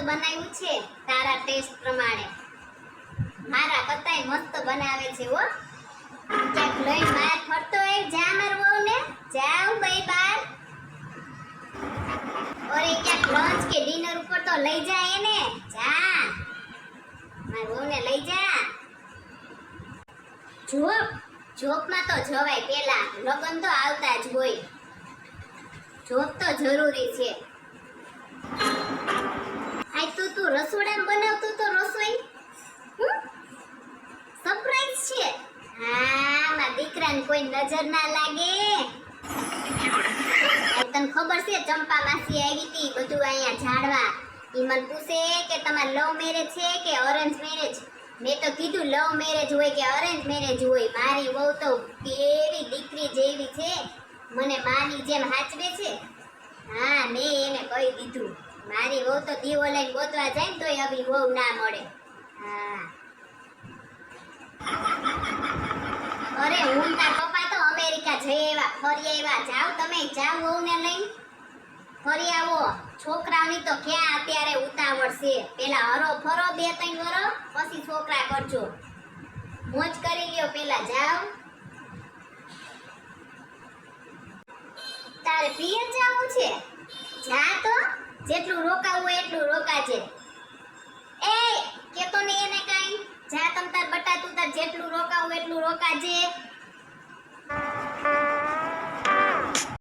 બનાવ્યું છે તારા ટેસ્ટ પ્રમાણે. મારા કરતાંય મસ્ત બનાવે છે હો. ક્યાંક લઈ બહાર ફરતો હોય જા માર વહુને, જાઉં ભાઈ બહાર. ઓરે ક્યાંક લંચ કે ડિનર ઉપર તો લઈ જા એને, જા માર વહુને લઈ જા. જોબમાં તો જવાય, પેલા લગન તો આવતા જ હોય. જોબ તો જરૂરી છે. આજ તો તું રસોડામાં બનાવતો તો રસોઈ સરપ્રાઈઝ છે. હા, મારા દીકરાને કોઈ નજર ના લાગે. તને ખબર છે ચંપા માસી આવી હતી બધું અહીંયા જાણવા. ઈ મને પૂછે કે તમાર લવ મેરેજ છે કે અરેન્જ મેરેજ. મેં તો કીધું લવ મેરેજ હોય કે અરેન્જ મેરેજ હોય. મારી વહુ તો કેવી દીકરી જેવી છે, મને માની જેમ હાચવે છે. હા, મેં એને કહી દીધું મારી વહુ તો દીવો લઈને ગોતવા જાય ને તોય આવી વહુ ના મળે. હા, અરે હું તાર પપ્પા તો અમેરિકા જઈ આવ્યા, ફરી આવ્યા. જાવ તમે, જાવ વહુને લઈને ફરી આવો. છોકરાઓની તો ક્યાં અત્યારે ઉતાવળ છે. પેલા હરો ફરો 2-3 વર્ષ પછી છોકરા કરજો. મોજ કરી લ્યો પેલા, જાવ. તારે પિયર જાવું છે? જા તો, જેટલું રોકાવું હોય એટલું રોકાજે. એ કેતો ને એને કાઈ, જા તમ તાર બટા તું તાર જેટલું રોકાવું એટલું રોકાજે.